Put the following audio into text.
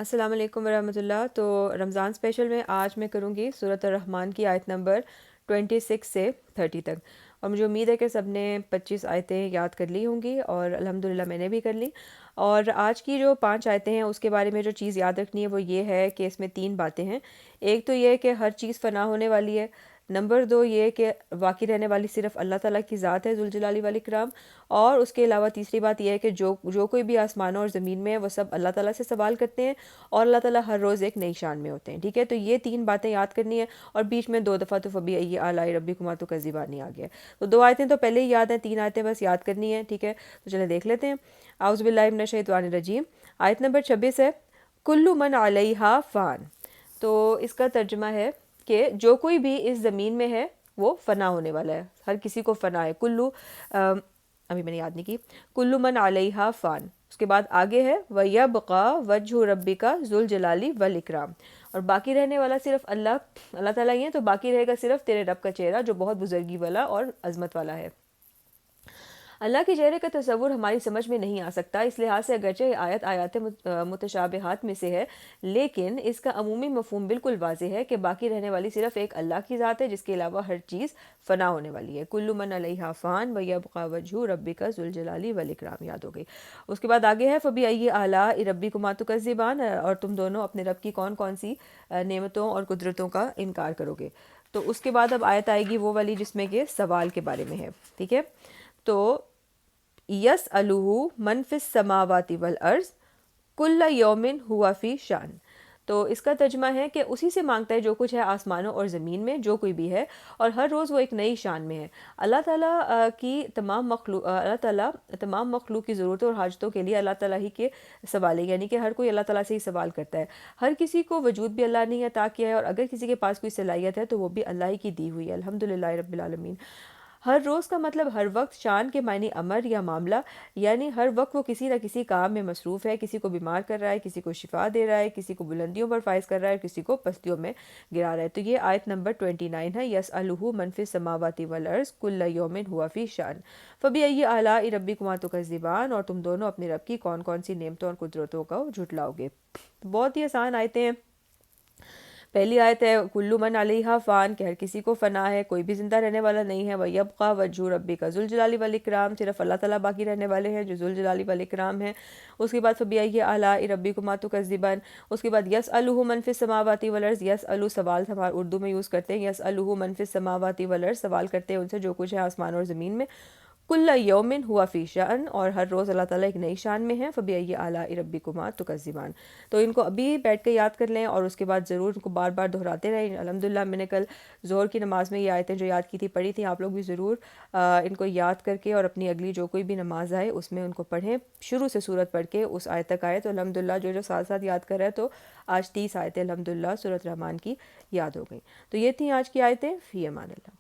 السلام علیکم ورحمۃ اللہ۔ تو رمضان اسپیشل میں آج میں کروں گی سورۃ الرحمن کی آیت نمبر 26 سے 30 تک، اور مجھے امید ہے کہ سب نے 25 آیتیں یاد کر لی ہوں گی، اور الحمدللہ میں نے بھی کر لی۔ اور آج کی جو 5 آیتیں ہیں اس کے بارے میں جو چیز یاد رکھنی ہے وہ یہ ہے کہ اس میں 3 باتیں ہیں۔ ایک تو یہ کہ ہر چیز فنا ہونے والی ہے۔ نمبر 2 یہ کہ باقی رہنے والی صرف اللہ تعالیٰ کی ذات ہے ذوالجلال والاکرام۔ اور اس کے علاوہ تیسری بات یہ ہے کہ جو کوئی بھی آسمانوں اور زمین میں ہے وہ سب اللہ تعالیٰ سے سوال کرتے ہیں، اور اللہ تعالیٰ ہر روز ایک نئی شان میں ہوتے ہیں۔ ٹھیک ہے، تو یہ 3 باتیں یاد کرنی ہے، اور بیچ میں 2 دفعہ تو فبی آلاء ربکما تکذبان آ گیا۔ تو 2 آیتیں تو پہلے ہی یاد ہیں، 3 آیتیں بس یاد کرنی ہیں۔ ٹھیک ہے، تو چلیں دیکھ لیتے ہیں۔ اعوذ باللہ من الشیطان الرجیم۔ آیت نمبر 26 ہے، کل من علیہا فان۔ تو اس کا ترجمہ ہے کہ جو کوئی بھی اس زمین میں ہے وہ فنا ہونے والا ہے، ہر کسی کو فنا ہے۔ ابھی میں نے یاد نہیں کی، کل من علیہا فان۔ اس کے بعد آگے ہے وَيَبْقَى وَجْهُ رَبِّكَ ذُو الْجَلَالِ وَالْإِكْرَامِ، اور باقی رہنے والا صرف اللہ تعالیٰ ہی ہے، تو باقی رہے گا صرف تیرے رب کا چہرہ جو بہت بزرگی والا اور عظمت والا ہے۔ اللہ کے چہرے کا تصور ہماری سمجھ میں نہیں آ سکتا، اس لحاظ سے اگرچہ آیات متشابہات میں سے ہے، لیکن اس کا عمومی مفہوم بالکل واضح ہے کہ باقی رہنے والی صرف ایک اللہ کی ذات ہے، جس کے علاوہ ہر چیز فنا ہونے والی ہے۔ کل من علیہا فان ویبقى وجہ ربک ذو الجلال والاکرام، یاد ہو گئی۔ اس کے بعد آگے ہے فبأی آلاء ربکما تکذبان، اور تم دونوں اپنے رب کی کون کون سی نعمتوں اور قدرتوں کا انکار کرو گے۔ تو اس کے بعد اب آیت آئے گی وہ والی جس میں کہ سوال کے بارے میں ہے۔ ٹھیک ہے، تو یسألہ من فی السماوات والارض کل یوم ہوا فی شان۔ تو اس کا ترجمہ ہے کہ اسی سے مانگتا ہے جو کچھ ہے آسمانوں اور زمین میں، جو کوئی بھی ہے، اور ہر روز وہ ایک نئی شان میں ہے۔ اللہ تعالیٰ کی تمام مخلوق کی ضرورتوں اور حاجتوں کے لیے اللہ تعالیٰ ہی کے سوال ہے، یعنی کہ ہر کوئی اللہ تعالیٰ سے ہی سوال کرتا ہے۔ ہر کسی کو وجود بھی اللہ نے ہی عطا کیا ہے، اور اگر کسی کے پاس کوئی صلاحیت ہے تو وہ بھی اللہ ہی کی دی ہوئی ہے۔ الحمدللہ رب العالمین۔ ہر روز کا مطلب ہر وقت، شان کے معنی امر یا معاملہ، یعنی ہر وقت وہ کسی نہ کسی کام میں مصروف ہے، کسی کو بیمار کر رہا ہے، کسی کو شفا دے رہا ہے، کسی کو بلندیوں پر فائز کر رہا ہے، کسی کو پستیوں میں گرا رہا ہے۔ تو یہ آیت نمبر 29 ہے، یسألہ من فی السماوات والارض کل یوم ہوا فی شان فبأی آلاء ربکما تکذبان، اور تم دونوں اپنے رب کی کون کون سی نعمتوں اور قدرتوں کو جھٹلاؤ گے۔ بہت ہی آسان آیتیں ہیں۔ پہلی آیت ہے کل من علیہا فان، کہ ہر کسی کو فنا ہے، کوئی بھی زندہ رہنے والا نہیں ہے۔ وَيَبْقَى وَجْهُ رَبِّكَ ذُو الْجَلَالِ وَالْإِكْرَامِ، صرف اللہ تعالیٰ باقی رہنے والے ہیں جو ذو الجلال والاکرام ہیں۔ اس کے بعد فَبِأَيِّ آلَاءِ رَبِّكُمَا تُكَذِّبَانِ، اس کے بعد یسألہ من فی السماوات والارض، یسألہ سوال ہمارے اردو میں یوز کرتے ہیں، یسألہ من فی السماوات والارض، سوال کرتے ہیں ان سے جو کچھ ہے آسمان اور زمین میں۔ کل یوم ہوا فی شان، اور ہر روز اللہ تعالیٰ ایک نئی شان میں ہے۔ فبأی آلاء ربکما تکذبان، تو ان کو ابھی بیٹھ کے یاد کر لیں، اور اس کے بعد ضرور ان کو بار بار دہراتے رہیں۔ الحمدللہ میں نے کل ظہر کی نماز میں یہ آیتیں جو یاد کی تھی پڑھی تھی، آپ لوگ بھی ضرور ان کو یاد کر کے اور اپنی اگلی جو کوئی بھی نماز آئے اس میں ان کو پڑھیں، شروع سے سورت پڑھ کے اس آیت تک آئے۔ تو الحمدللہ جو ساتھ ساتھ یاد کر رہے ہیں، تو آج 30 آیتیں الحمدللہ سورۃ الرحمن کی یاد ہو گئیں۔ تو یہ تھیں آج کی آیتیں، فی امان اللہ۔